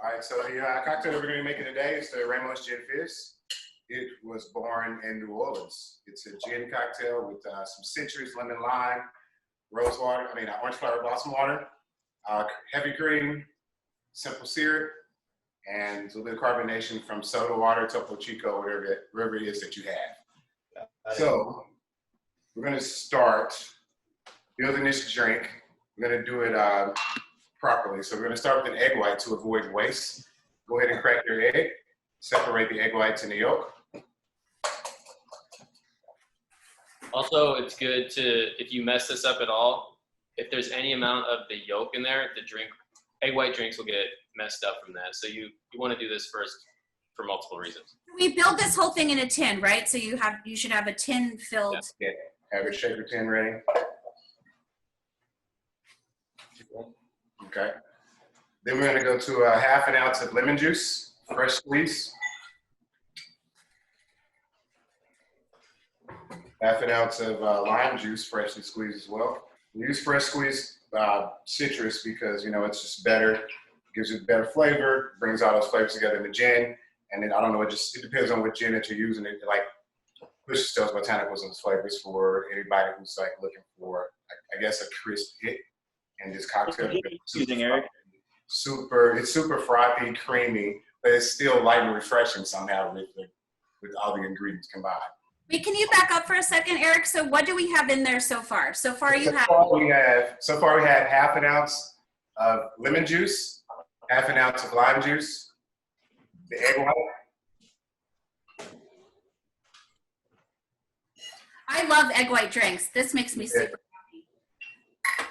All right, so the cocktail that we're going to be making today is the Ramos Gin Fizz. It was born in New Orleans. It's a gin cocktail with some citrus, lemon, lime, rose water, orange flower blossom water, heavy cream, simple syrup, and a little bit of carbonation from soda water, Topo Chico, whatever it is that you have. So we're going to start building this drink. We're going to do it properly. So we're going to start with an egg white to avoid waste. Go ahead and crack your egg. Separate the egg whites and the yolk. Also, it's good to, if you mess this up at all, if there's any amount of the yolk in there, egg white drinks will get messed up from that. So you want to do this first for multiple reasons. We build this whole thing in a tin, right? So you should have a tin filled. Yeah. Have your shaker tin ready. Okay. Then we're going to go to a half an ounce of lemon juice, fresh squeeze. Half an ounce of lime juice, freshly squeezed as well. We use fresh squeezed citrus because, it's just better, gives it better flavor, brings all those flavors together in the gin. And then, I don't know, it depends on what gin that you're using. It pushes those botanicals and flavors for anybody who's looking for, I guess, a crisp hit. And this cocktail using Eric? it's super frothy, creamy, but it's still light and refreshing somehow with all the ingredients combined. Wait, can you back up for a second, Eric? So what do we have in there so far? So far we have half an ounce of lemon juice, half an ounce of lime juice, the egg white. I love egg white drinks. This makes me super happy.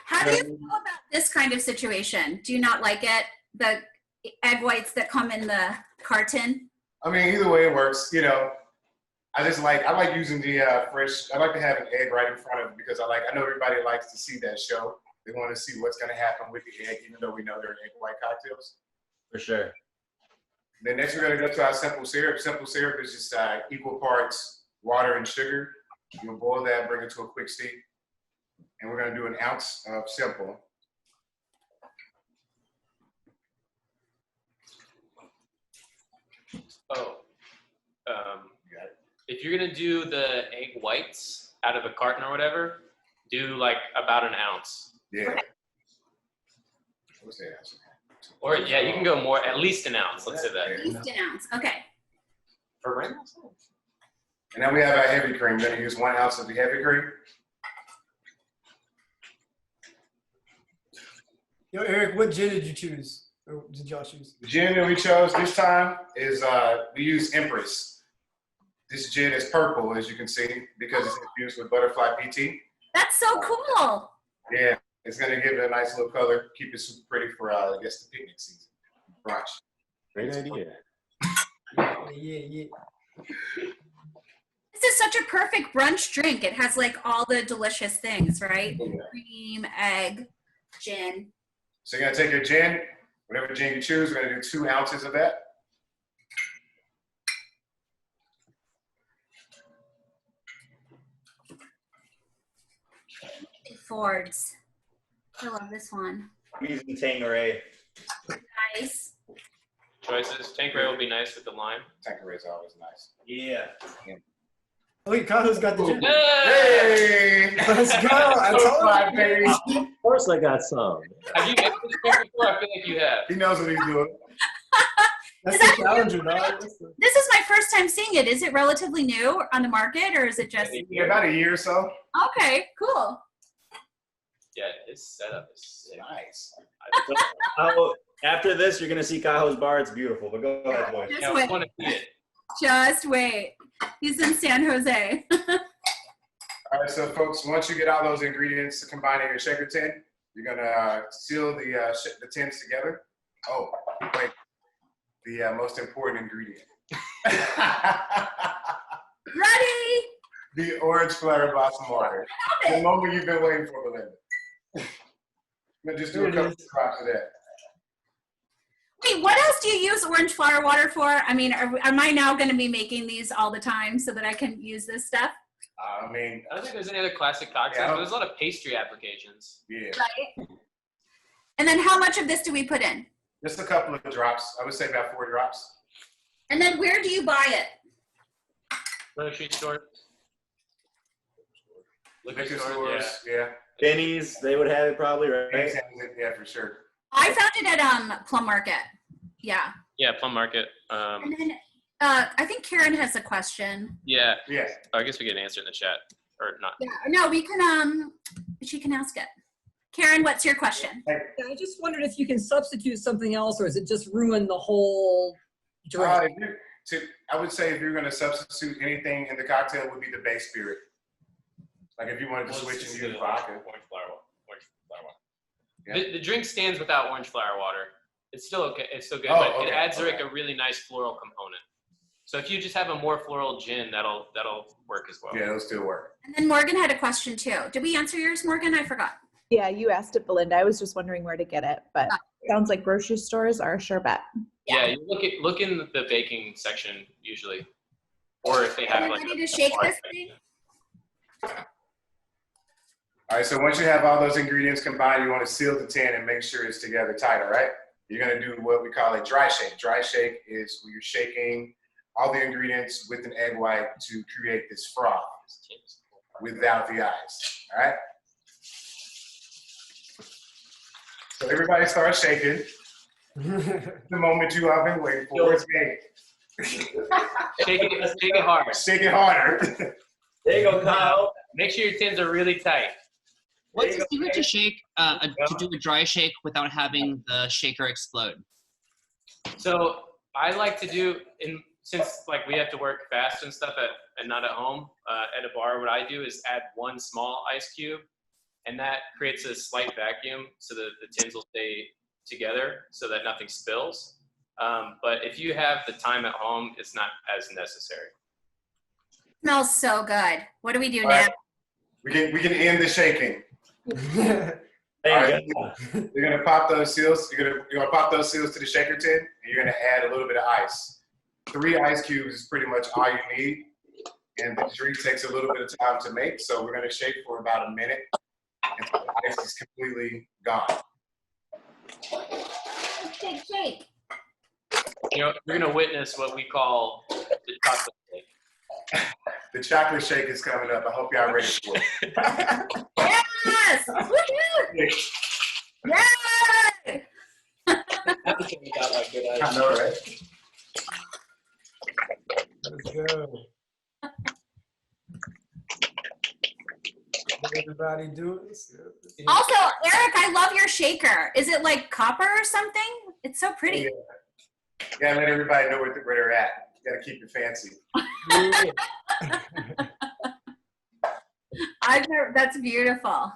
How do you feel about this kind of situation? Do you not like it? The egg whites that come in the carton? Either way it works. I like using the fresh. I like to have an egg right in front of it because I know everybody likes to see that show. They want to see what's going to happen with the egg, even though we know they're egg white cocktails. For sure. Then next we're going to go to our simple syrup. Simple syrup is just equal parts water and sugar. You'll boil that, bring it to a quick steep. And we're going to do an ounce of simple. If you're going to do the egg whites out of a carton or whatever, do about an ounce. Yeah. What's that ounce? Or, yeah, you can go more, at least an ounce. Let's say that. At least an ounce. Okay. For Reynolds? And then we have our heavy cream. We're going to use 1 ounce of the heavy cream. Yo, Eric, what gin did you choose? Or did y'all choose? The gin that we chose this time is, we use Empress. This gin is purple, as you can see, because it's infused with butterfly PT. That's so cool. Yeah, it's going to give it a nice little color, keep it super pretty for, I guess, the picnic season. Brunch. Great idea. Yeah. This is such a perfect brunch drink. It has all the delicious things, right? Yeah. Cream, egg, gin. So you're going to take your gin, whatever gin you choose, we're going to do 2 ounces of that. Fords. I love this one. I'm using Tanqueray. Nice. Choices. Tanqueray will be nice with the lime. Tanqueray is always nice. Yeah. Wait, Carlos got the gin. Hey! Let's go. I told you. Of course I got some. Have you made this drink before? I feel like you have. He knows what he's doing. That's the challenger, dog. This is my first time seeing it. Is it relatively new on the market, or is it just? Yeah, about a year or so. Okay, cool. Yeah, this setup is sick. Nice. After this, you're going to see Cajo's bar. It's beautiful. But go ahead, boys. Just Yeah, I wait. want to see it. Just wait. He's in San Jose. All right, so folks, once you get all those ingredients combined in your shaker tin, you're gonna seal the tins together. Oh, wait, the most important ingredient. Ready? The orange flower blossom water. The moment you've been waiting for, Belinda. I'm gonna just do a couple of drops of that. Wait, what else do you use orange flower water for? Am I now going to be making these all the time so that I can use this stuff? I don't think there's any other classic cocktails, but there's a lot of pastry applications. Yeah. Right. And then how much of this do we put in? Just a couple of drops. I would say about 4 drops. And then where do you buy it? Grocery store. Liquor stores, yeah. Benny's, they would have it probably, right? Yeah, for sure. I found it at Plum Market. Yeah. Yeah, Plum Market. And then I think Karen has a question. Yeah. Yeah. I guess we can answer in the chat or not. Yeah. No, we can. She can ask it. Karen, what's your question? Yeah, I just wondered if you can substitute something else, or is it just ruin the whole drink? I would say if you're going to substitute anything in the cocktail, would be the base spirit. Like if you wanted to switch and use vodka. Orange flower water. Yeah. The drink stands without orange flower water. It's still okay. It's still good, Oh, but okay, it adds okay. like a really nice floral component. So if you just have a more floral gin, that'll work as well. Yeah, it'll still work. And then Morgan had a question too. Did we answer yours, Morgan? I forgot. Yeah, you asked it, Belinda. I was just wondering where to get it, but sounds like grocery stores are a sure bet. Yeah, you look in the baking section usually, or if they Are have we like. ready to shake this thing? All right, so once you have all those ingredients combined, you want to seal the tin and make sure it's together tight, all right? You're going to do what we call a dry shake. Dry shake is where you're shaking all the ingredients with an egg white to create this froth without the ice, all right? So everybody starts shaking. The moment you have been waiting for, it's made. Shake it hard. Shake it harder. There you go, Kyle. Make sure your tins are really tight. What's the secret to shake to do a dry shake without having the shaker explode? So I like to do, since like we have to work fast and stuff and not at home, at a bar, what I do is add 1 small ice cube, and that creates a slight vacuum so that the tins will stay together so that nothing spills. But if you have the time at home, it's not as necessary. Smells so good. What do we do All now? right. We can end the shaking. There you Alright. go. You're gonna pop those seals. You're gonna pop those seals to the shaker tin, and you're gonna add a little bit of ice. 3 ice cubes is pretty much all you need, and the drink takes a little bit of time to make. So we're gonna shake for about a minute until the ice is completely gone. Shake, shake. You know, you're gonna witness what we call the chocolate shake. The chocolate shake is coming up. I hope y'all ready for it. Yes! Woohoo! Yay! I know, right? Let's go. What everybody doing? Also, Eric, I love your shaker. Is it like copper or something? It's so pretty. Yeah. You gotta let everybody know where they're at. You gotta keep it fancy. That's beautiful.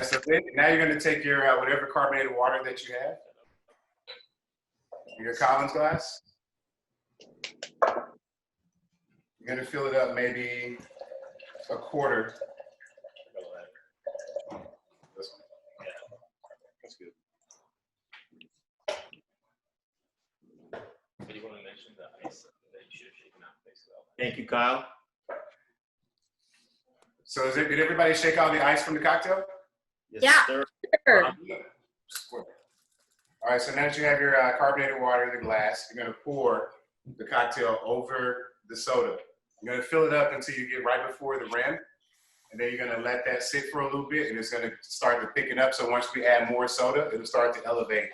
So now you're gonna take your whatever carbonated water that you have, your Collins glass. You're gonna fill it up maybe a quarter. This one. That's good. But you want to mention the ice that you should have shaken out basically. Thank you, Kyle. So did everybody shake all the ice from the cocktail? Yes, Yeah. sir. Sure. All right, so now that you have your carbonated water in the glass, you're gonna pour the cocktail over the soda. You're gonna fill it up until you get right before the rim, and then you're gonna let that sit for a little bit, and it's gonna start to thicken up. So once we add more soda, it'll start to elevate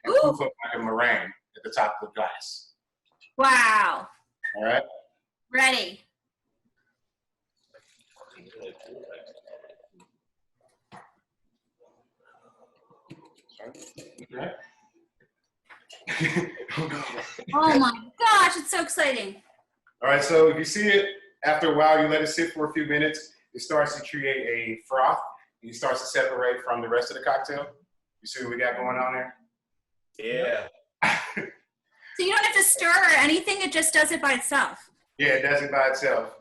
and Ooh. poof up like a meringue at the top of the glass. Wow. All right. Ready. Right. Oh my gosh, it's so exciting. All right, so if you see it after a while, you let it sit for a few minutes, it starts to create a froth, and it starts to separate from the rest of the cocktail. You see what we got going on there? Yeah. So you don't have to stir or anything, it just does it by itself. Yeah, it does it by itself.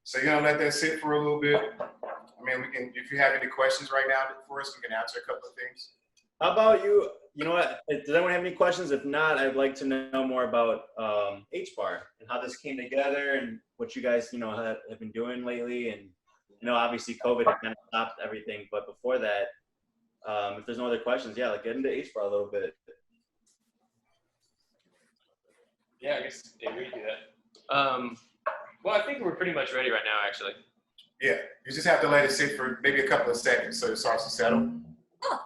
So you're gonna let that sit for a little bit. I mean, we can, if you have any questions right now for us, we can answer a couple of things. How about you? You know what? Does anyone have any questions? If not, I'd like to know more about H-Bar and how this came together and what you guys, have been doing lately. And, obviously COVID kind of stopped everything. But before that, if there's no other questions, yeah, like get into H-Bar a little bit. Yeah, I guess we can do that. Well, I think we're pretty much ready right now, actually. Yeah, you just have to let it sit for maybe a couple of seconds so it starts to settle. Oh.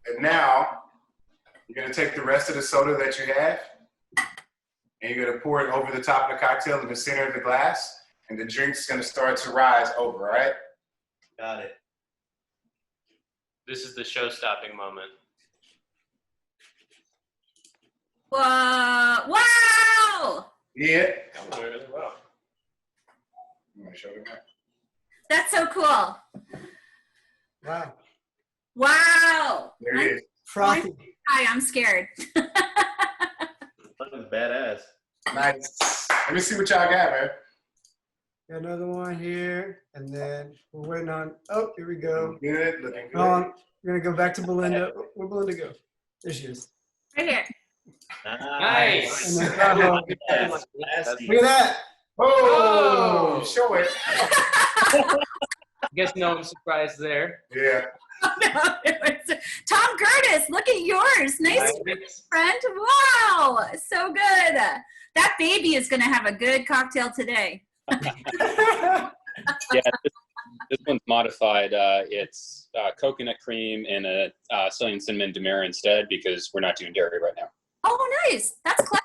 And now, you're gonna take the rest of the soda that you have, and you're gonna pour it over the top of the cocktail in the center of the glass, and the drink's gonna start to rise over, all right? Got it. This is the show-stopping moment. Whoa! Wow! Yeah. That went really well. I'm gonna show them that. That's so cool. Wow. Wow! There it is. Frothy. Hi, I'm scared. That was badass. Nice. Let me see what y'all got, man. Got another one here, and then we're waiting on. Oh, here we go. Good, looking good. We're gonna go back to Belinda. Where'd Belinda go? There she is. Right here. Nice. And then Bravo. Nasty. Look at that. Oh, show it. I guess no surprise there. Yeah. Tom Curtis, look at yours. Nice, friend. Wow, so good. That baby is going to have a good cocktail today. Yeah, this one's modified. It's coconut cream and a soy and cinnamon demare instead because we're not doing dairy right now. Oh, nice. That's clever.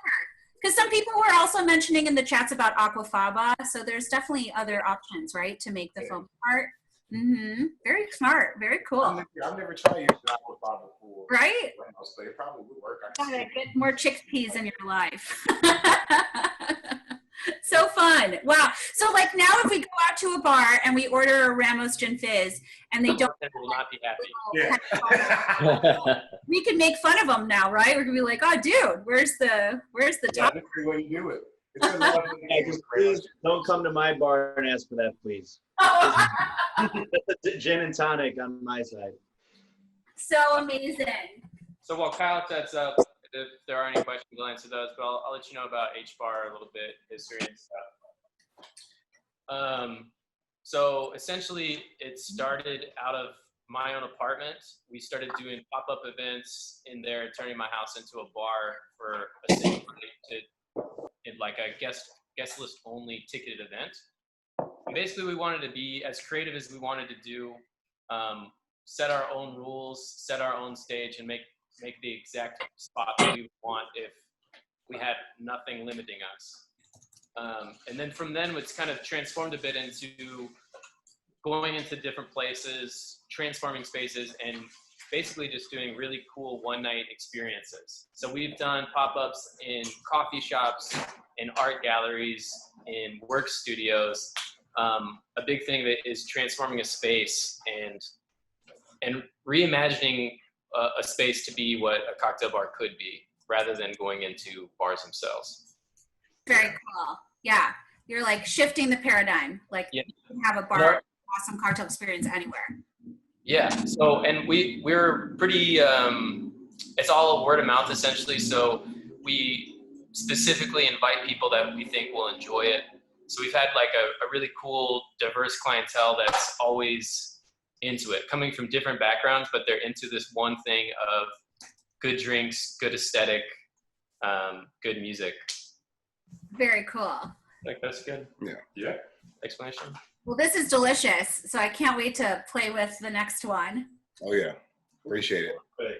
Because some people were also mentioning in the chats about aquafaba, so there's definitely other options, right, to make the foam part. Mm-hmm. Very smart. Very cool. I've never tried using aquafaba before. Right? So it probably would work. Gotta get more chickpeas in your life. So fun. Wow. So like now if we go out to a bar and we order a Ramos Gin Fizz and they don't Will not be happy. Yeah. we can make fun of them now, right? We're gonna be like, oh dude, where's the top? That's the way you do it. It's a lovely Hey, please don't come to my bar and ask for that, please. That's a gin and tonic on my side. So amazing. So while Kyle sets up, if there are any questions, I'll answer those, but I'll let you know about H-Bar a little bit, history and stuff. So essentially, it started out of my own apartment. We started doing pop-up events in there, turning my house into a bar for a single night in like a guest list only ticketed event. And basically, we wanted to be as creative as we wanted to do, set our own rules, set our own stage, and make the exact spot that we would want if we had nothing limiting us. And then from then, it's kind of transformed a bit into going into different places, transforming spaces, and basically just doing really cool one-night experiences. So we've done pop-ups in coffee shops, in art galleries, in work studios. A big thing that is transforming a space and reimagining a space to be what a cocktail bar could be, rather than going into bars themselves. Very cool. Yeah. You're like shifting the paradigm. Like Yeah. you can have a bar, awesome cocktail experience anywhere. Yeah. So, and we're pretty, it's all word of mouth essentially. So we specifically invite people that we think will enjoy it. So we've had like a really cool, diverse clientele that's always into it, coming from different backgrounds, but they're into this one thing of good drinks, good aesthetic, good music. Very cool. I think that's good. Yeah. Explanation. Well, this is delicious. So I can't wait to play with the next one. Oh yeah. Appreciate it. Great.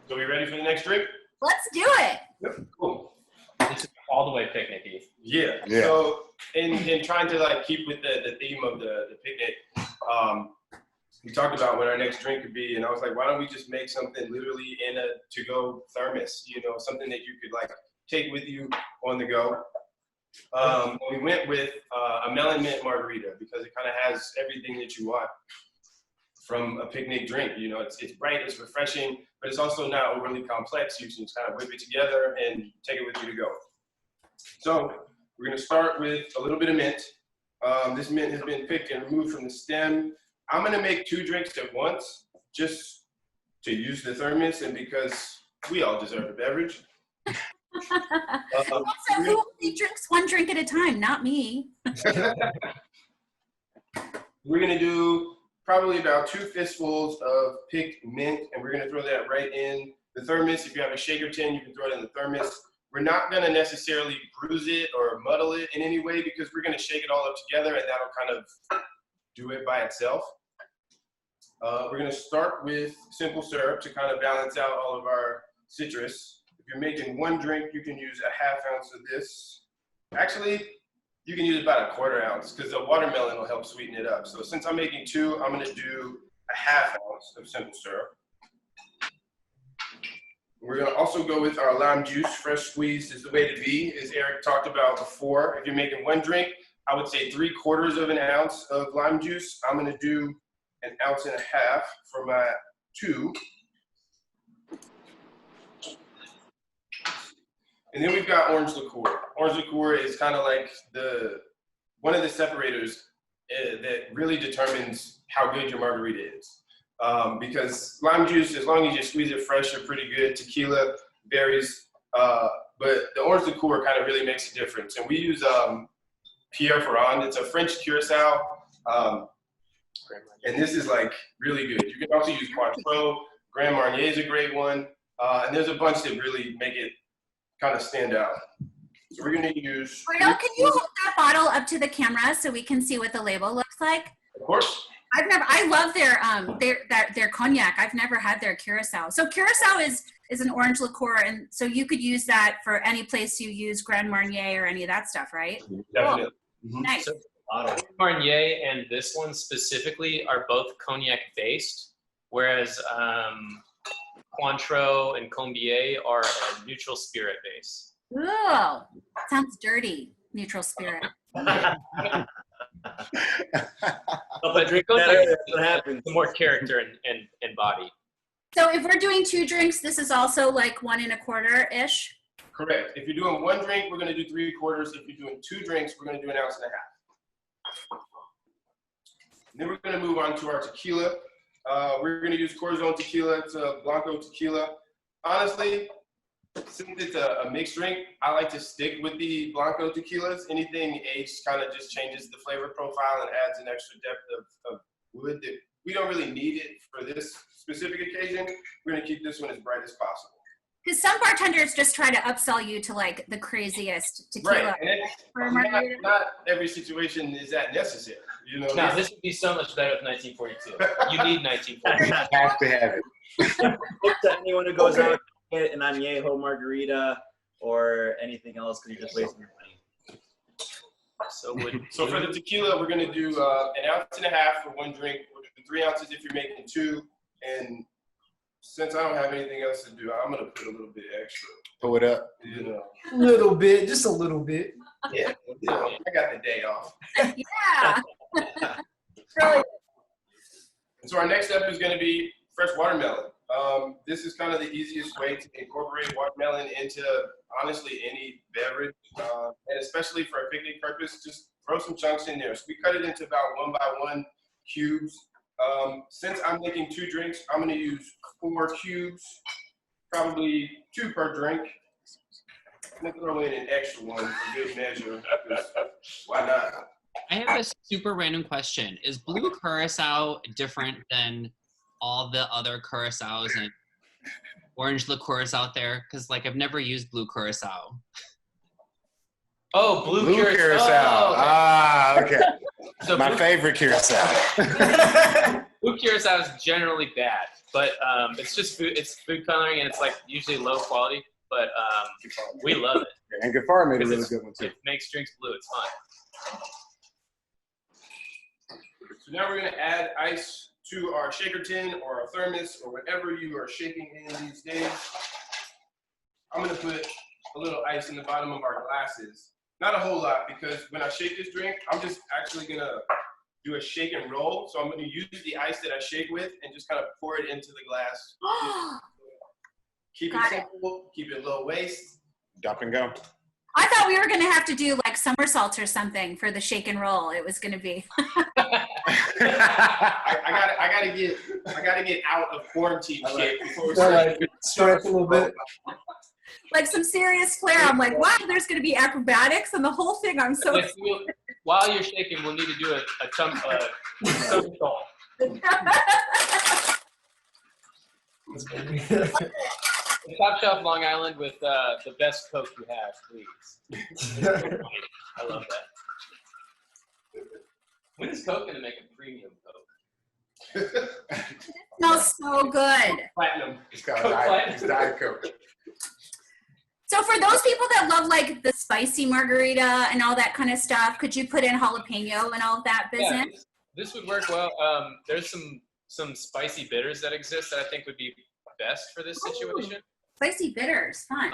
So we ready for the next drink? Let's do it. Cool. This is all the way picnicky. Yeah. Yeah. So in trying to like keep with the theme of the picnic, we talked about what our next drink could be, and I was like, why don't we just make something literally in a to-go thermos? You know, something that you could like take with you on the go. We went with a Melon mint margarita because it kind of has everything that you want from a picnic drink. You know, it's bright, it's refreshing, but it's also not overly complex. You can just kind of whip it together and take it with you to go. So we're gonna start with a little bit of mint. This mint has been picked and removed from the stem. I'm gonna make 2 drinks at once, just to use the thermos and because we all deserve a beverage. Also, who only drinks one drink at a time? Not me. We're gonna do probably about 2 fistfuls of picked mint, and we're gonna throw that right in the thermos. If you have a shaker tin, you can throw it in the thermos. We're not gonna necessarily bruise it or muddle it in any way because we're gonna shake it all up together and that'll kind of do it by itself. We're gonna start with simple syrup to kind of balance out all of our citrus. If you're making one drink, you can use a ½ ounce of this. Actually, you can use about a ¼ ounce because the watermelon will help sweeten it up. So since I'm making 2, I'm gonna do a ½ ounce of simple syrup. We're gonna also go with our lime juice. Fresh squeezed is the way to be, as Eric talked about before. If you're making one drink, I would say 3/4 of an ounce of lime juice. I'm gonna do 1.5 ounces for my 2. And then we've got orange liqueur. Orange liqueur is kind of like one of the separators that really determines how good your margarita is. Because lime juice, as long as you squeeze it fresh, are pretty good. Tequila, berries, but the orange liqueur kind of really makes a difference. And we use Pierre Ferrand. It's a French curacao, and this is like really good. You can also use Cointreau. Grand Marnier is a great one, and there's a bunch that really make it kind of stand out. So we're gonna use. Bruno, can you hold that bottle up to the camera so we can see what the label looks like? Of course. I love their cognac. I've never had their curacao. So curacao is an orange liqueur, and so you could use that for any place you use Grand Marnier or any of that stuff, right? Definitely. Cool. Nice. So, Marnier and this one specifically are both cognac based, whereas Cointreau and Combier are a neutral spirit base. Ooh, sounds dirty. Neutral spirit. But drink cognac that, is what happens. more character and body. So if we're doing 2 drinks, this is also like 1 1/4-ish? Correct. If you're doing one drink, we're gonna do 3/4. If you're doing 2 drinks, we're gonna do 1.5 ounces. Then we're gonna move on to our tequila. We're gonna use Corazon tequila. It's a Blanco tequila. Honestly, since it's a mixed drink, I like to stick with the Blanco tequilas. Anything aged kind of just changes the flavor profile and adds an extra depth of wood that we don't really need it for this specific occasion. We're gonna keep this one as bright as possible. Because some bartenders just try to upsell you to like the craziest tequila. Right, and not every situation is that necessary. You know. Now this would be so much better with 1942. You need 1942. You have to have it. To anyone who goes out and get an añejo margarita or anything else because you're just wasting your money. So for the tequila, we're gonna do 1.5 ounces for one drink. We're gonna do 3 ounces if you're making 2, and since I don't have anything else to do, I'm gonna put a little bit extra. Pull it up. You know. A little bit, just a little bit. Yeah, you know, I got the day off. Yeah. Really. And so our next step is gonna be fresh watermelon. This is kind of the easiest way to incorporate watermelon into honestly any beverage, and especially for a picnic purpose, just throw some chunks in there. So we cut it into about 1 by 1 cubes. Since I'm making 2 drinks, I'm gonna use 4 cubes, probably 2 per drink. I'm gonna throw in an extra one for good measure. Why not? I have a super random question. Is blue curacao different than all the other curacaos and orange liqueurs out there? Because like I've never used blue curacao. Oh, blue curacao. curacao. Oh, okay. Ah, okay. So My blue, favorite curacao. blue curacao is generally bad, but it's just food. It's food coloring, and it's like usually low quality. But we love it. And Gafar made a Because really good one too. It makes drinks blue. It's fun. So now we're gonna add ice to our shaker tin or our thermos or whatever you are shaking in these days. I'm gonna put a little ice in the bottom of our glasses. Not a whole lot, because when I shake this drink, I'm just actually gonna do a shake and roll. So I'm gonna use the ice that I shake with and just kind of pour it into the glass. Keep it simple, keep it low waste. Dump and go. I thought we were going to have to do like somersaults or something for the shake and roll. It was going to be. I gotta get out of quarantine shape before we Like, stretch a little bit. Like some serious flair. I'm like, wow, there's going to be acrobatics and the whole thing. I'm so. While you're shaking, we'll need to do a somersault. The top shelf Long Island with the best Coke you have, please. I love that. When is Coke gonna make a premium Coke? It smells so good. Platinum. It's called Coke Diet Coke. So for those people that love like the spicy margarita and all that kind of stuff, could you put in jalapeno and all of that business? Yeah, this would work well. There's some spicy bitters that exist that I think would be best for this situation. Spicy bitters, fun.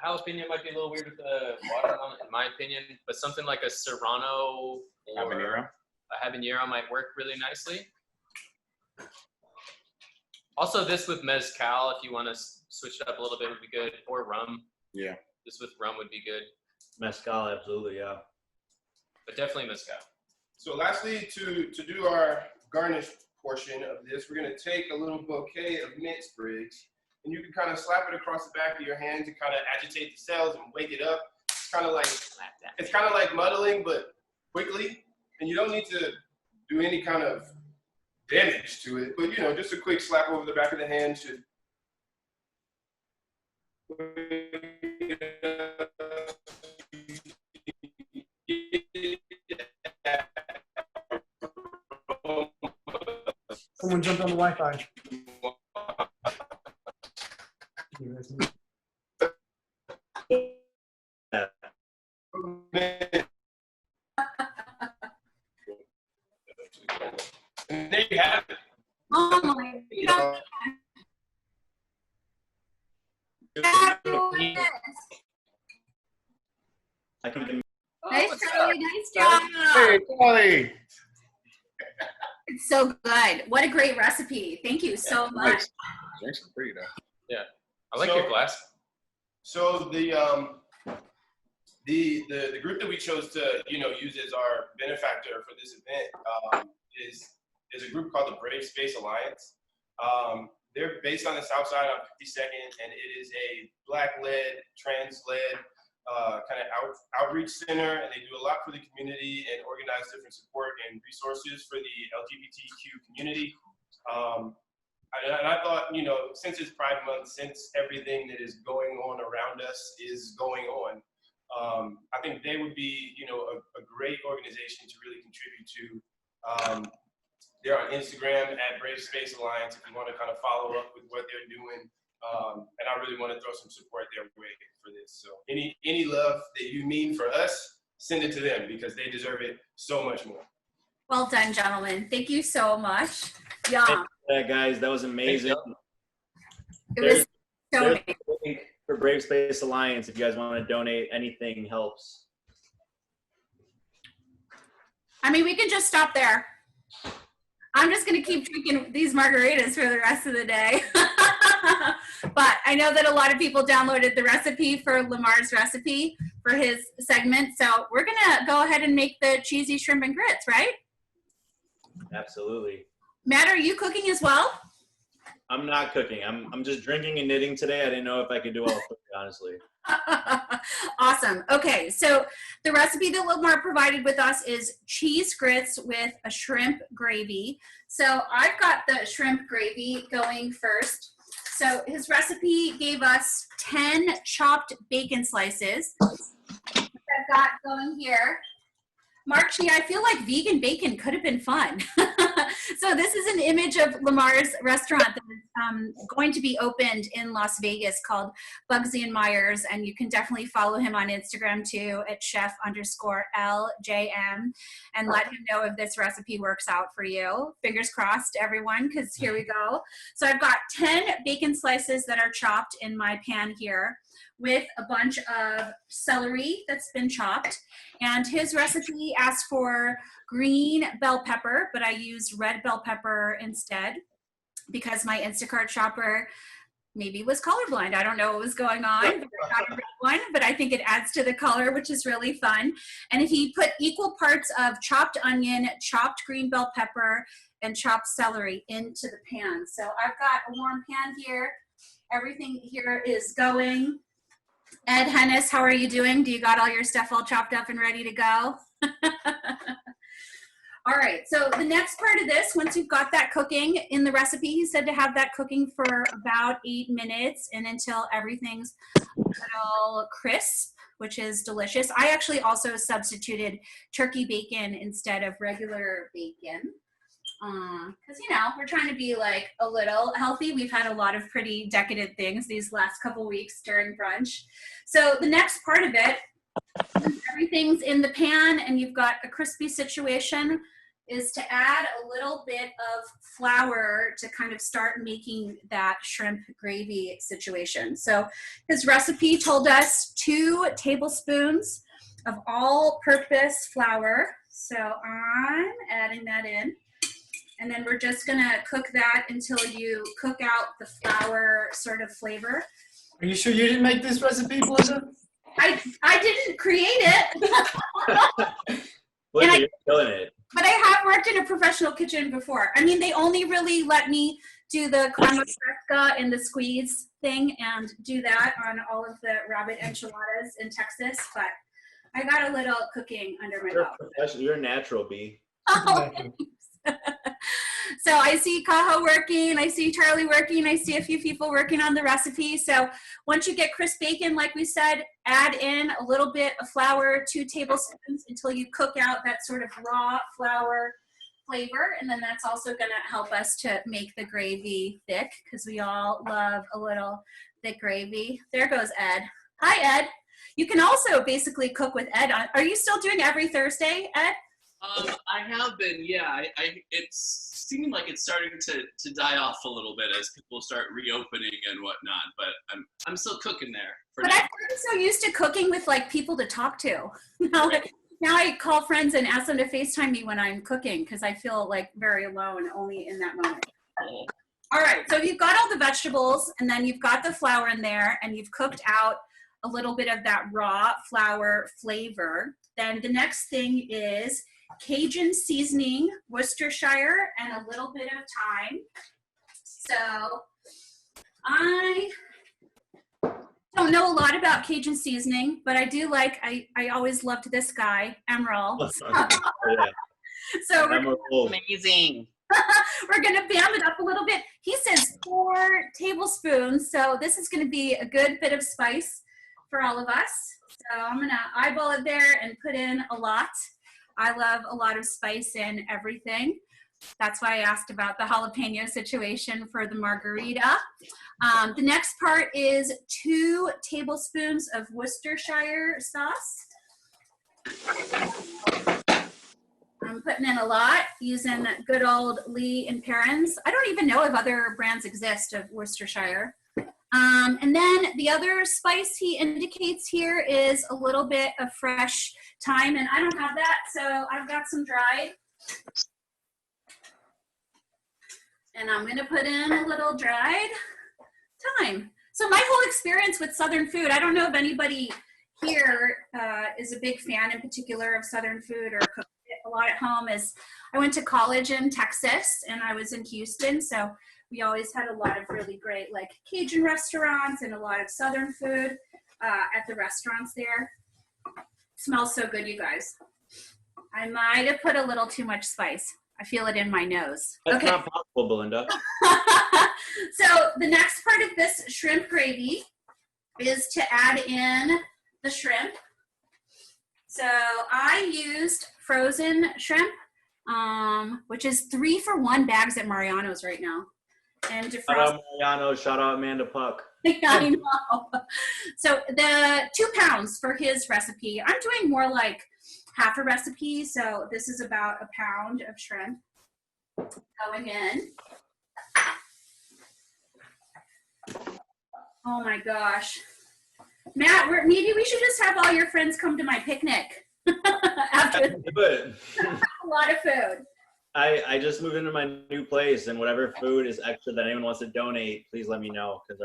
Jalapeno might be a little weird with the watermelon, in my opinion, but something like a Serrano or Habanero. a habanero might work really nicely. Also, this with mezcal, if you want to switch it up a little bit, would be good. Or rum. Yeah. This with rum would be good, Mezcal, absolutely, yeah. but definitely mezcal. So lastly, to do our garnish portion of this, we're gonna take a little bouquet of mint sprigs, and you can kind of slap it across the back of your hand to kind of agitate the cells and wake it up. It's kind of like muddling, but quickly, and you don't need to do any kind of damage to it, but just a quick slap over the back of the hand should. Someone jumped on the Wi-Fi. And there you have it. Oh my God. Fabulous. I can Nice, Charlie. Nice job. Hey, Charlie. It's so good. What a great recipe. Thank you so much. Nice. Drinks are pretty though. Yeah, I like So- your glass. So the group that we chose to use as our benefactor for this event is a group called the Brave Space Alliance. They're based on the South Side on 52nd, and it is a Black-led, trans-led kind of outreach center, and they do a lot for the community and organize different support and resources for the LGBTQ community. And I thought, since it's Pride Month, since everything that is going on around us is going on, I think they would be, a great organization to really contribute to. They're on Instagram at Brave Space Alliance if you want to kind of follow up with what they're doing. And I really want to throw some support their way for this. So any love that you mean for us, send it to them because they deserve it so much more. Well done, gentlemen. Thank you so much. Yeah, guys, that was amazing. it was so There's amazing. a link for Brave Space Alliance if you guys want to donate. Anything helps. I mean, we can just stop there. I'm just going to keep drinking these margaritas for the rest of the day. But I know that a lot of people downloaded the recipe for Lamar's recipe for his segment. So we're going to go ahead and make the cheesy shrimp and grits, right? Absolutely. Matt, are you cooking as well? I'm not cooking. I'm just drinking and knitting today. I didn't know if I could do all cooking, honestly. Awesome. Okay, so the recipe that Lamar provided with us is cheese grits with a shrimp gravy. So I've got the shrimp gravy going first. So his recipe gave us 10 chopped bacon slices. I've got going here. Marchie, I feel like vegan bacon could have been fun. So this is an image of Lamar's restaurant that is going to be opened in Las Vegas called Bugsy and Myers, and you can definitely follow him on Instagram too at chef_LJM and let him know if this recipe works out for you. Fingers crossed, everyone, because here we go. So I've got 10 bacon slices that are chopped in my pan here with a bunch of celery that's been chopped. And his recipe asks for green bell pepper, but I used red bell pepper instead because my Instacart shopper maybe was colorblind. I don't know what was going on, but I got a red one, but I think it adds to the color, which is really fun. And he put equal parts of chopped onion, chopped green bell pepper, and chopped celery into the pan. So I've got a warm pan here. Everything here is going. Ed Hennis, how are you doing? Do you got all your stuff all chopped up and ready to go? All right, so the next part of this, once you've got that cooking in the recipe, he said to have that cooking for about 8 minutes and until everything's a little crisp, which is delicious. I actually also substituted turkey bacon instead of regular bacon. Because, you know, we're trying to be like a little healthy. We've had a lot of pretty decadent things these last couple weeks during brunch. So the next part of it, everything's in the pan and you've got a crispy situation, is to add a little bit of flour to kind of start making that shrimp gravy situation. So his recipe told us 2 tablespoons of all-purpose flour. So I'm adding that in. And then we're just gonna cook that until you cook out the flour sort of flavor. Are you sure you didn't make this recipe, Belinda? I didn't create it. Belinda, you're killing it. But I have worked in a professional kitchen before. I mean, they only really let me do the crema fresca and the squeeze thing and do that on all of the rabbit enchiladas in Texas. But I got a little cooking under my belt. You're a natural, B. Oh, so I see Kaho working, I see Charlie working, I see a few people working on the recipe. So once you get crisp bacon, like we said, add in a little bit of flour, 2 tablespoons, until you cook out that sort of raw flour flavor. And then that's also going to help us to make the gravy thick, because we all love a little thick gravy. There goes Ed. Hi, Ed. You can also basically cook with Ed. Are you still doing every Thursday, Ed? I have been, yeah. It's seeming like it's starting to die off a little bit as people start reopening and whatnot. But I'm still cooking there. But I've gotten so used to cooking with like people to talk to. Now I call friends and ask them to FaceTime me when I'm cooking because I feel like very alone only in that moment. Oh. All right, so you've got all the vegetables and then you've got the flour in there and you've cooked out a little bit of that raw flour flavor. Then the next thing is Cajun seasoning, Worcestershire, and a little bit of thyme. So I don't know a lot about Cajun seasoning, but I do like, I always loved this guy, Emerald. So amazing. We're gonna bam it up a little bit. He says 4 tablespoons, so this is gonna be a good bit of spice for all of us. So I'm gonna eyeball it there and put in a lot. I love a lot of spice in everything. That's why I asked about the jalapeno situation for the margarita. The next part is 2 tablespoons of Worcestershire sauce. I'm putting in a lot using good old Lee and Perrins. I don't even know if other brands exist of Worcestershire. And then the other spice he indicates here is a little bit of fresh thyme, and I don't have that, so I've got some dried. And I'm gonna put in a little dried thyme. So my whole experience with Southern food, I don't know if anybody here is a big fan in particular of Southern food or cooks it a lot at home, is I went to college in Texas and I was in Houston, so we always had a lot of really great like Cajun restaurants and a lot of Southern food at the restaurants there. Smells so good, you guys. I might have put a little too much spice. I feel it in my nose. That's okay. not possible, Belinda. So the next part of this shrimp gravy is to add in the shrimp. So I used frozen shrimp, which is 3-for-1 bags at Mariano's right now. And defrost. Shout out Mariano, shout out Amanda Puck. I know. So the 2 pounds for his recipe. I'm doing more like half a recipe, so this is about 1 pound of shrimp going in. Oh my gosh. Matt, maybe we should just have all your friends come to my picnic. After a lot of food. I just moved into my new place, and whatever food is extra that anyone wants to donate, please let me know, because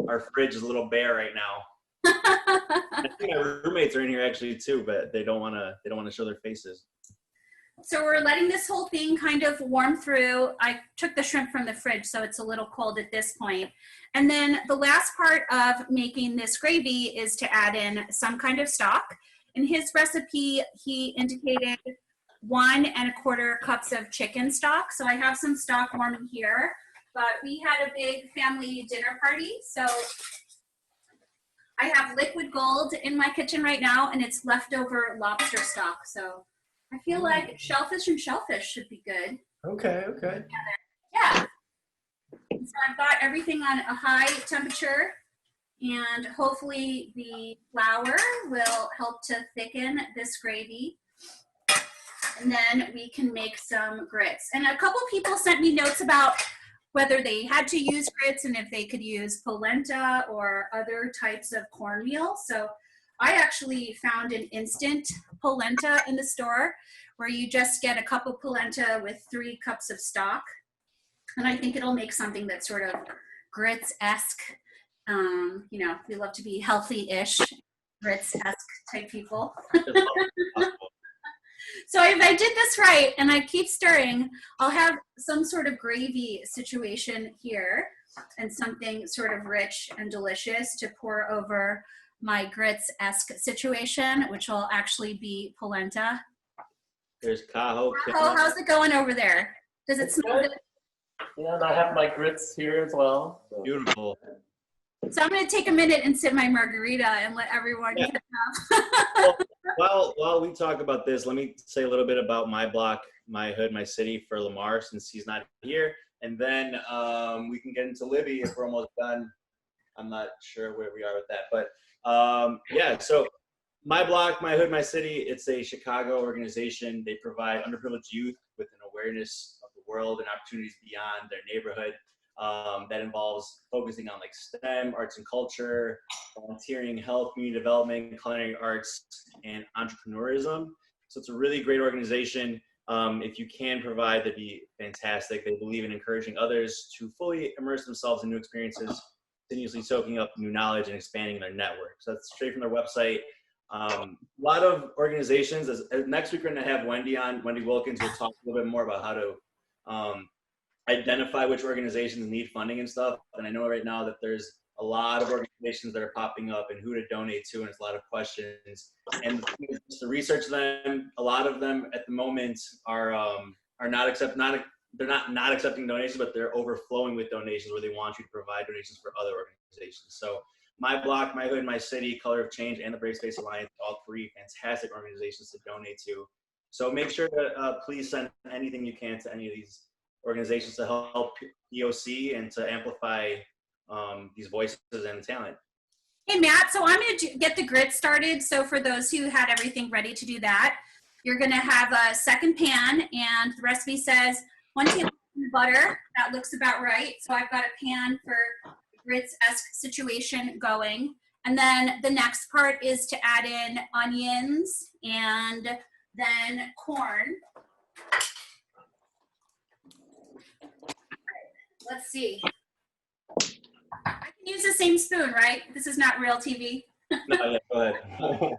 our fridge is a little bare right now. I think my roommates are in here actually too, but they don't want to show their faces. So we're letting this whole thing kind of warm through. I took the shrimp from the fridge, so it's a little cold at this point. And then the last part of making this gravy is to add in some kind of stock. In his recipe, he indicated 1¼ cups of chicken stock. So I have some stock warming here, but we had a big family dinner party. So I have liquid gold in my kitchen right now, and it's leftover lobster stock. So I feel like shellfish and shellfish should be good. Okay, okay. Yeah. So I've got everything on a high temperature, and hopefully the flour will help to thicken this gravy. And then we can make some grits. And a couple people sent me notes about whether they had to use grits and if they could use polenta or other types of cornmeal. So I actually found an instant polenta in the store where you just get a cup of polenta with 3 cups of stock. And I think it'll make something that's sort of grits-esque. You know, we love to be healthy-ish, grits-esque type people. So if I did this right and I keep stirring, I'll have some sort of gravy situation here and something sort of rich and delicious to pour over my grits-esque situation, which will actually be polenta. There's Cajo. Oh, how's it going over there? Does it smell good? Yeah, and I have my grits here as well. Beautiful. So I'm going to take a minute and sip my margarita and let everyone catch up. While we talk about this, let me say a little bit about my block, my hood, my city for Lamar, since he's not here. And then we can get into Libby if we're almost done. I'm not sure where we are with that. But yeah, so my block, my hood, my city, it's a Chicago organization. They provide underprivileged youth with an awareness of the world and opportunities beyond their neighborhood. That involves focusing on like STEM, arts and culture, volunteering, health, community development, culinary arts, and entrepreneurism. So it's a really great organization. If you can provide, that'd be fantastic. They believe in encouraging others to fully immerse themselves in new experiences, continuously soaking up new knowledge and expanding their network. So that's straight from their website. A lot of organizations, next week we're gonna have Wendy on, Wendy Wilkins will talk a little bit more about how to identify which organizations need funding and stuff. And I know right now that there's a lot of organizations that are popping up and who to donate to, and it's a lot of questions. And to research them, a lot of them at the moment are not accepting donations, but they're overflowing with donations where they want you to provide donations for other organizations. So my block, my hood, my city, Color of Change, and the Brave Space Alliance, all 3 fantastic organizations to donate to. So make sure to please send anything you can to any of these organizations to help EOC and to amplify these voices and talent. Hey, Matt, so I'm going to get the grits started. So for those who had everything ready to do that, you're going to have a second pan, and the recipe says 1 tablespoon of butter. That looks about right. So I've got a pan for grits-esque situation going. And then the next part is to add in onions and then corn. Let's see. I can use the same spoon, right? This is not real TV. No, yeah, go ahead.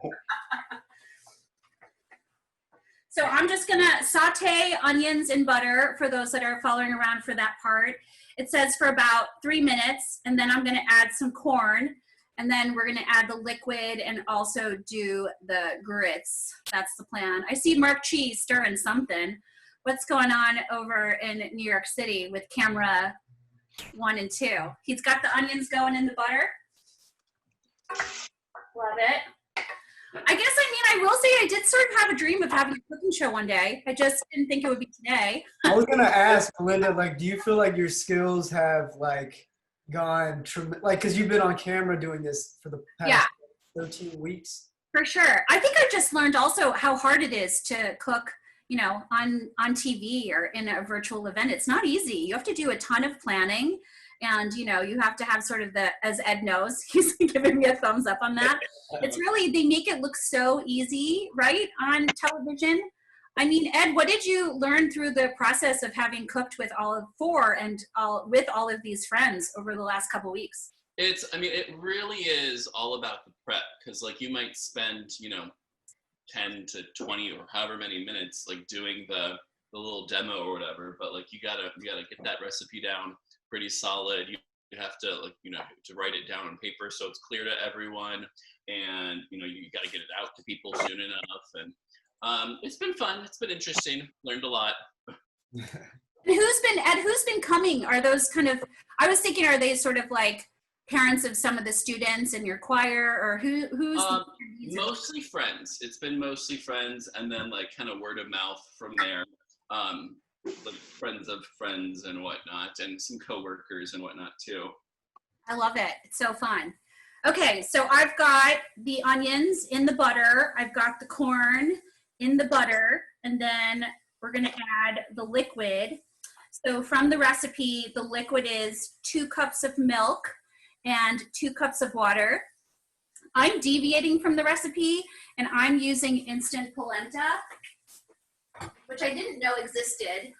So I'm just gonna saute onions in butter for those that are following around for that part. It says for about 3 minutes, and then I'm gonna add some corn, and then we're gonna add the liquid and also do the grits. That's the plan. I see Mark Cheese stirring something. What's going on over in New York City with camera 1 and 2? He's got the onions going in the butter. Love it. I guess, I will say I did sort of have a dream of having a cooking show one day. I just didn't think it would be today. I was gonna ask Belinda, like, do you feel like your skills have like gone, like, because you've been on camera doing this for the past 13 weeks? For sure. I think I just learned also how hard it is to cook, you know, on TV or in a virtual event. It's not easy. You have to do a ton of planning, and, you know, you have to have sort of as Ed knows, he's giving me a thumbs up on that. It's really, they make it look so easy, right, on television. I mean, Ed, what did you learn through the process of having cooked with all of these friends over the last couple weeks? It really is all about the prep, because like you might spend, 10 to 20 or however many minutes like doing the little demo or whatever, but like you gotta get that recipe down pretty solid. You have to to write it down on paper so it's clear to everyone, and you gotta get it out to people soon enough. And It's been fun. It's been interesting. Learned a lot. And who's been coming? Are those kind of, I was thinking, are they sort of like parents of some of the students in your choir, or who's mostly friends. It's been mostly friends, and then like kind of word of mouth from there. Like friends of friends and whatnot, and some coworkers and whatnot too. I love it. It's so fun. Okay, so I've got the onions in the butter. I've got the corn in the butter, and then we're gonna add the liquid. So from the recipe, the liquid is 2 cups of milk and 2 cups of water. I'm deviating from the recipe, and I'm using instant polenta, which I didn't know existed.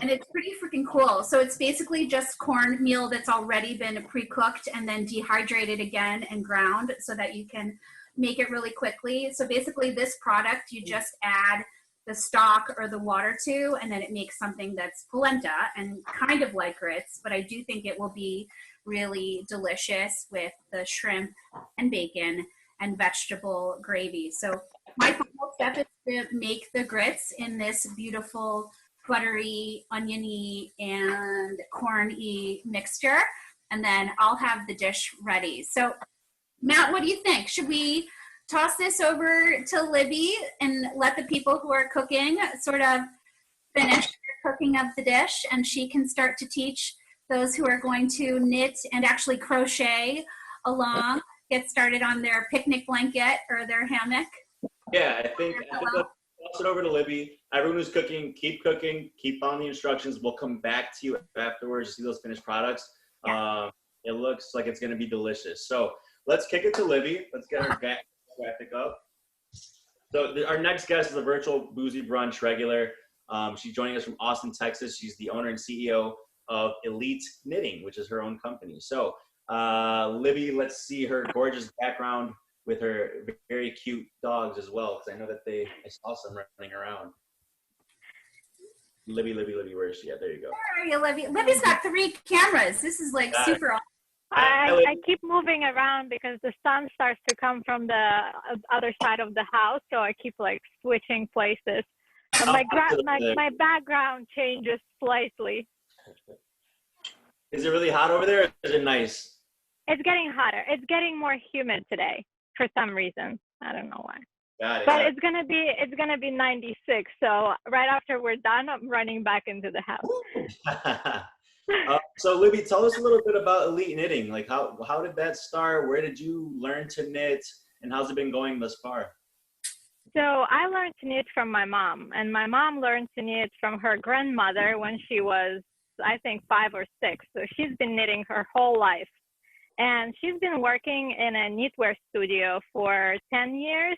And it's pretty freaking cool. So it's basically just cornmeal that's already been pre-cooked and then dehydrated again and ground so that you can make it really quickly. So basically this product, you just add the stock or the water to, and then it makes something that's polenta and kind of like grits, but I do think it will be really delicious with the shrimp and bacon and vegetable gravy. So my final step is to make the grits in this beautiful buttery, oniony, and corny mixture, and then I'll have the dish ready. So Matt, what do you think? Should we toss this over to Libby and let the people who are cooking sort of finish the cooking of the dish, and she can start to teach those who are going to knit and actually crochet along, get started on their picnic blanket or their hammock? Yeah, I think let's toss it over to Libby. Everyone who's cooking, keep on the instructions. We'll come back to you afterwards to see those finished products. It looks like it's gonna be delicious. So let's kick it to Libby. Let's get our graphic up. So our next guest is a virtual Boozy Brunch regular. She's joining us from Austin, Texas. She's the owner and CEO of Elite Knitting, which is her own company. So Libby, let's see her gorgeous background with her very cute dogs as well, because I know that I saw some running around. Libby, where is she at? There you go. Where are you, Libby? Libby's got 3 cameras. This is like super awesome. I keep moving around because the sun starts to come from the other side of the house, so I keep like switching places. And my background changes slightly. Is it really hot over there, or is it nice? It's getting hotter. It's getting more humid today for some reason. I don't know why. Got it. But it's gonna be 96. So right after we're done, I'm running back into the house. So Libby, tell us a little bit about Elite Knitting. Like how did that start? Where did you learn to knit, and how's it been going thus far? So I learned to knit from my mom, and my mom learned to knit from her grandmother when she was, I think, 5 or 6. So she's been knitting her whole life. And she's been working in a knitwear studio for 10 years.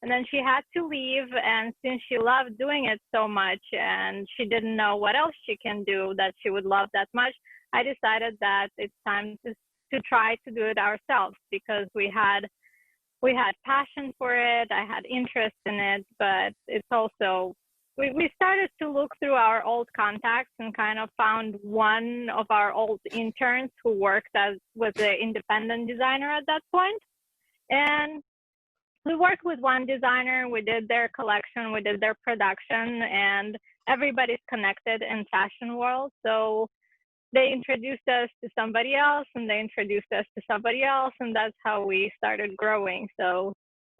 And then she had to leave. And since she loved doing it so much and she didn't know what else she can do that she would love that much, I decided that it's time to try to do it ourselves, because we had passion for it. I had interest in it, but it's also, we started to look through our old contacts and kind of found one of our old interns who was an independent designer at that point. And we worked with one designer, we did their collection, we did their production, and everybody's connected in fashion world. So they introduced us to somebody else, and they introduced us to somebody else, and that's how we started growing. So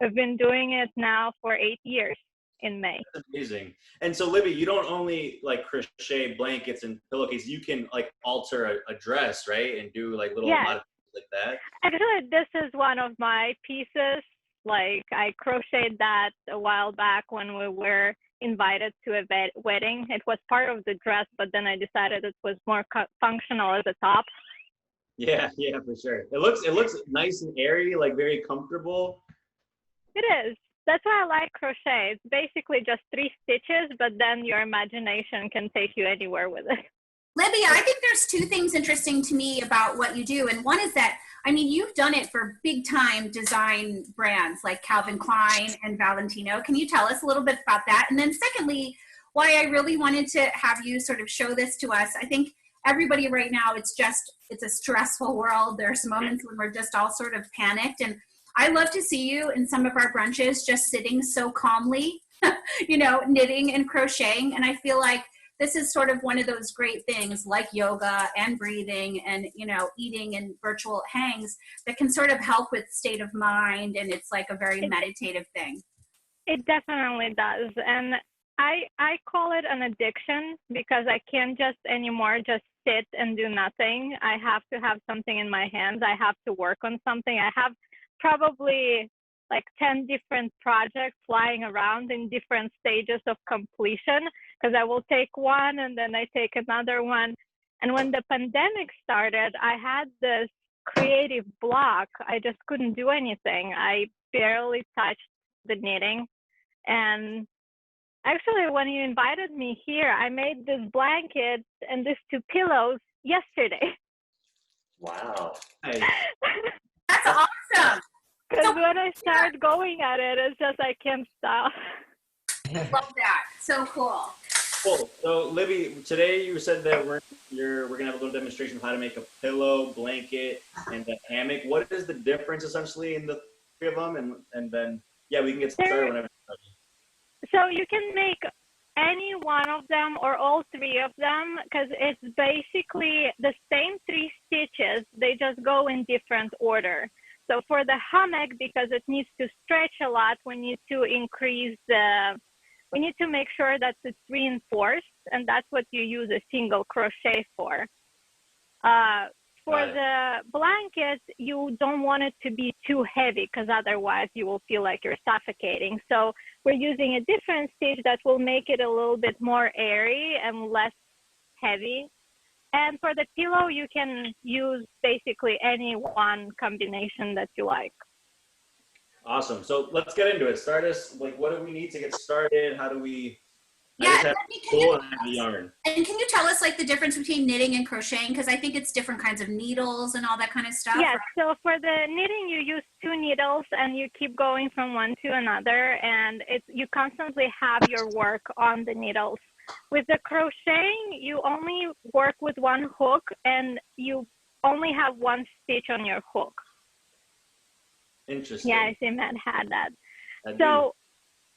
I've been doing it now for 8 years in May. That's amazing. And so Libby, you don't only like crochet blankets and pillowcases, you can like alter a dress, right? And do like little modifications like that. Actually, this is one of my pieces. Like I crocheted that a while back when we were invited to a wedding. It was part of the dress, but then I decided it was more functional as a top. Yeah, for sure. It looks nice and airy, like very comfortable. It is. That's why I like crochet. It's basically just 3 stitches, but then your imagination can take you anywhere with it. Libby, I think there's 2 things interesting to me about what you do. And one is that, I mean, you've done it for big time design brands like Calvin Klein and Valentino. Can you tell us a little bit about that? And then secondly, why I really wanted to have you sort of show this to us. I think everybody right now, it's a stressful world. There's moments when we're just all sort of panicked. And I love to see you in some of our brunches just sitting so calmly, you know, knitting and crocheting. And I feel like this is sort of one of those great things like yoga and breathing and, you know, eating and virtual hangs that can sort of help with state of mind. And it's like a very meditative thing. It definitely does. And I call it an addiction because I can't just anymore just sit and do nothing. I have to have something in my hands. I have to work on something. I have probably like 10 different projects flying around in different stages of completion because I will take one and then I take another one. And when the pandemic started, I had this creative block. I just couldn't do anything. I barely touched the knitting. And actually, when you invited me here, I made this blanket and these 2 pillows yesterday. Wow. Hey. That's awesome. Because when I start going at it, it's just I can't stop. Love that. So cool. Cool. So, Libby, today you said that we're gonna have a little demonstration of how to make a pillow, blanket, and a hammock. What is the difference essentially in the 3 of them? And then yeah, we can get started whenever. So you can make any one of them or all 3 of them because it's basically the same 3 stitches. They just go in different order. So for the hammock, because it needs to stretch a lot, we need to we need to make sure that it's reinforced, and that's what you use a single crochet for. For the blanket, you don't want it to be too heavy because otherwise you will feel like you're suffocating. So we're using a different stitch that will make it a little bit more airy and less heavy. And for the pillow, you can use basically any one combination that you like. Awesome. So let's get into it. Start us, like, what do we need to get started? How do we? Yeah, yarn. And can you tell us like the difference between knitting and crocheting? Because I think it's different kinds of needles and all that kind of stuff. Yes, so for the knitting, you use 2 needles and you keep going from one to another, and you constantly have your work on the needles. With the crocheting, you only work with 1 hook and you only have 1 stitch on your hook. Interesting. Yeah, I see Matt had that. I So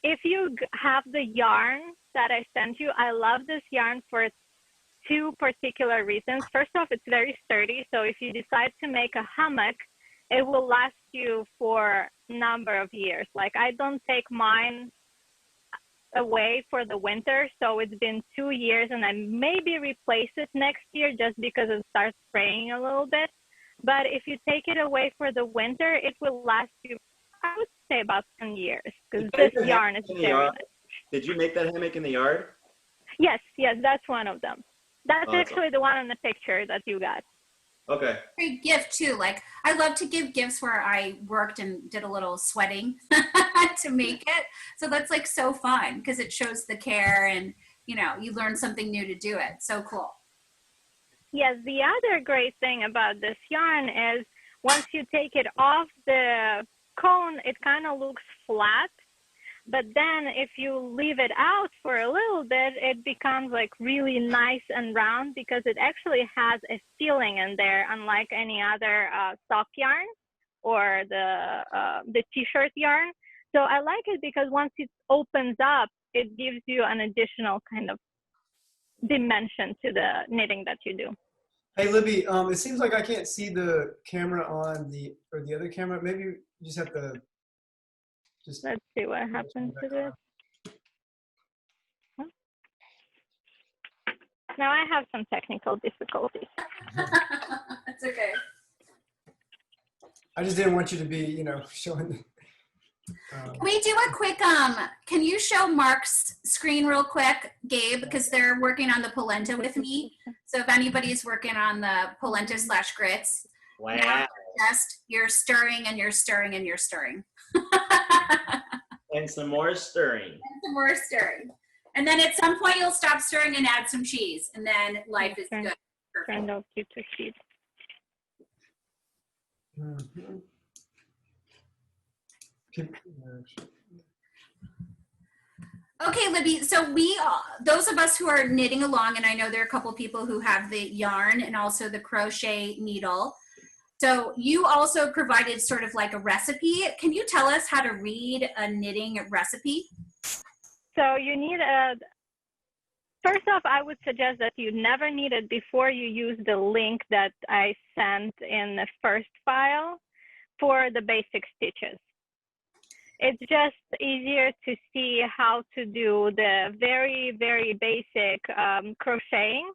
if you have the yarn that I sent you, I love this yarn for 2 particular reasons. First off, it's very sturdy. So if you decide to make a hammock, it will last you for a number of years. Like I don't take mine away for the winter. So it's been 2 years and I maybe replace it next year just because it starts fraying a little bit. But if you take it away for the winter, it will last you, I would say, about 10 years because this yarn is very nice. Did you make that hammock in the yard? Yes, that's one of them. That's Awesome. actually the one in the picture that you got. Okay. Great gift too. Like I love to give gifts where I worked and did a little sweating to make it. So that's like so fun because it shows the care and you know, you learn something new to do it. So cool. Yes, the other great thing about this yarn is once you take it off the cone, it kind of looks flat. But then if you leave it out for a little bit, it becomes like really nice and round because it actually has a feeling in there, unlike any other sock yarn or the t-shirt yarn. So I like it because once it opens up, it gives you an additional kind of dimension to the knitting that you do. Hey Libby, it seems like I can't see the camera on the other camera. Maybe you just have to let's see what happened to this. Now I have some technical difficulties. That's okay. I just didn't want you to be, you know, showing. Can we do a quick, can you show Mark's screen real quick, Gabe, because they're working on the polenta with me. So if anybody's working on the polenta / grits, wow. Just you're stirring and you're stirring and you're stirring. And some more stirring. And some more stirring. And then at some point you'll stop stirring and add some cheese, and then life is good. Turned out to cheese. Mm-hmm. Okay, Libby, so those of us who are knitting along, and I know there are a couple people who have the yarn and also the crochet needle, So you also provided sort of like a recipe. Can you tell us how to read a knitting recipe? So you need first off, I would suggest that you never need it before you use the link that I sent in the first file for the basic stitches. It's just easier to see how to do the very, very basic crocheting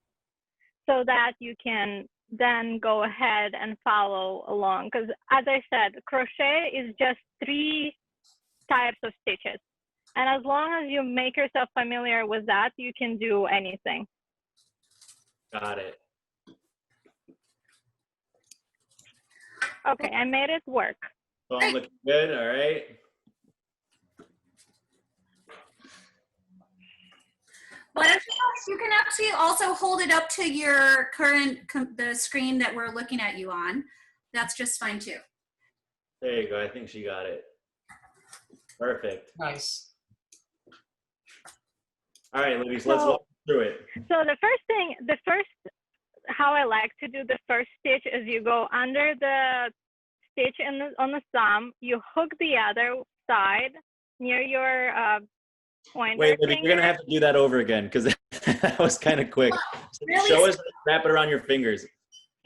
so that you can then go ahead and follow along. Because as I said, crochet is just 3 types of stitches. And as long as you make yourself familiar with that, you can do anything. Got it. Okay, I made it work. So I'm looking good, all right? But if you can actually also hold it up to your current, the screen that we're looking at you on. That's just fine too. There you go. I think she got it. Perfect. Nice. All right, Libby, so let's walk through it. So how I like to do the first stitch is you go under the stitch on the thumb, you hook the other side near your pointer. Wait, Libby, finger. you're gonna have to do that over again because that was kind of quick. Really? Show us, wrap it around your fingers.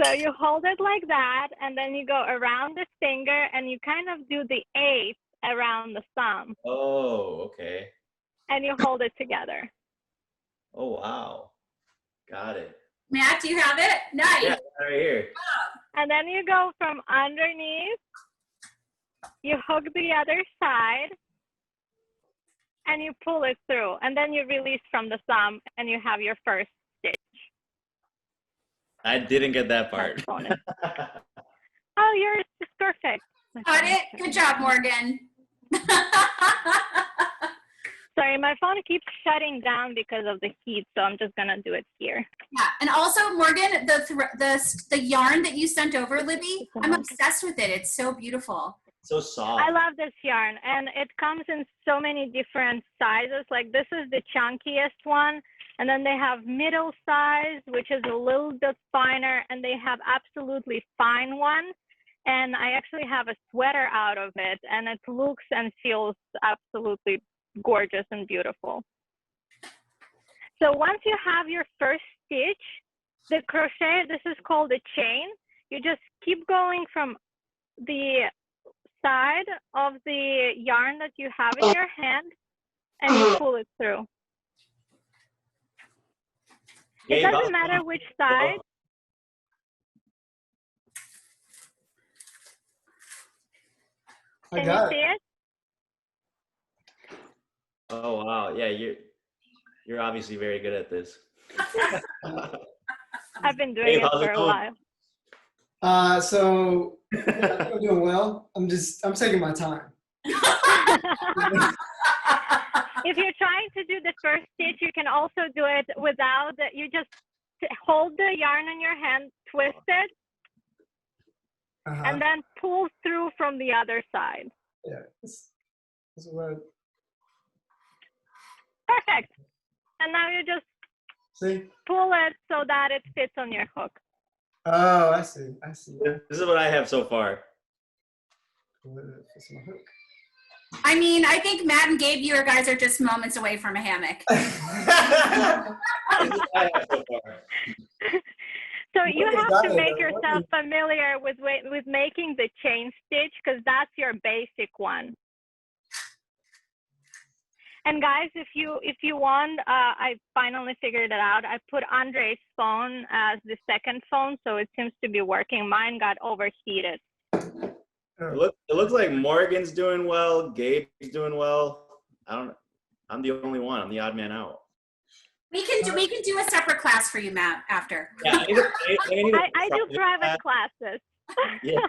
So you hold it like that, and then you go around the finger, and you kind of do the 8 around the thumb, Oh, okay. and you hold it together. Oh, wow. Got it. Matt, do you have it? Nice. Yeah, right here. And then you go from underneath, you hook the other side, and you pull it through. And then you release from the thumb, and you have your first stitch. I didn't get that part. Oh, yours is perfect. Got it? Good job, Morgan. Sorry, my phone keeps shutting down because of the heat, so I'm just gonna do it here. Yeah, and also Morgan, the yarn that you sent over, Libby, I'm obsessed with it. It's so beautiful. So soft. I love this yarn, and it comes in so many different sizes. Like this is the chunkiest one, and then they have middle size, which is a little bit finer, and they have absolutely fine one. And I actually have a sweater out of it, and it looks and feels absolutely gorgeous and beautiful. So once you have your first stitch, the crochet, this is called a chain. You just keep going from the side of the yarn that you have in your hand, and you pull it through. It doesn't matter which side. Can you see it? Oh wow, yeah, you're obviously very good at this. I've been doing it for a while. So yeah, I'm doing well. I'm taking my time. If you're trying to do the first stitch, you can also do it without, you just hold the yarn in your hand, twist it, and then pull through from the other side. Yeah, this is what. Perfect. And now you just pull it so that it fits on your hook. Oh, I see. This is what I have so far. I mean, I think Matt and Gabe, you guys are just moments away from a hammock. So you have to make yourself familiar with making the chain stitch, because that's your basic one. And guys, if you want, I finally figured it out. I put Andre's phone as the second phone, so it seems to be working. Mine got overheated. It looks like Morgan's doing well. Gabe's doing well. I'm the only one. I'm the odd man out. We can do a separate class for you, Matt, after. Yeah, I do private classes. Yeah.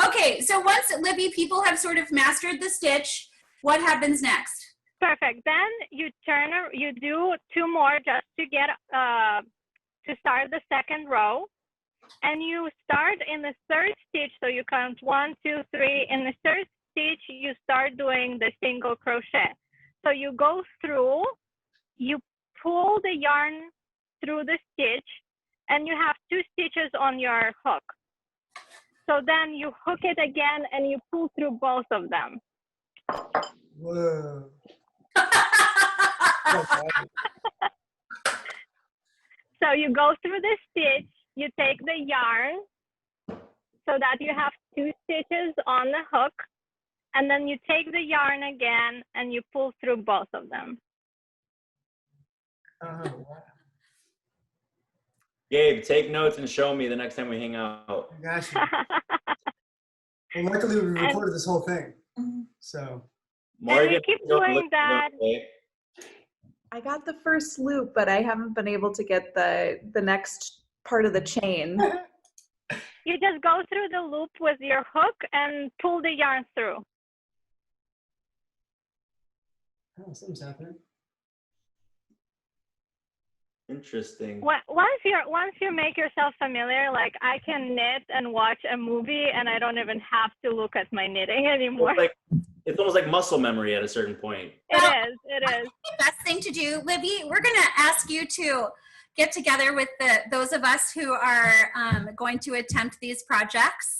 Okay, so once, Libby, people have sort of mastered the stitch, what happens next? Perfect. Then you do 2 more just to get to start the second row, and you start in the 3rd stitch. So you count 1, 2, 3. In the 3rd stitch, you start doing the single crochet. So you go through, you pull the yarn through the stitch, and you have 2 stitches on your hook. So then you hook it again and you pull through both of them. Whoa. So you go through the stitch, you take the yarn so that you have 2 stitches on the hook, and then you take the yarn again and you pull through both of them. Oh, wow. Gabe, take notes and show me the next time we hang out. Gotcha. Well, luckily we recorded this whole thing. So. Morgan, and we keep doing that. I got the first loop, but I haven't been able to get the next part of the chain. You just go through the loop with your hook and pull the yarn through. Oh, something's happening. Interesting. Once you make yourself familiar, like I can knit and watch a movie and I don't even have to look at my knitting anymore. It's almost like muscle memory at a certain point. It is. The best thing to do, Libby, we're going to ask you to get together with those of us who are going to attempt these projects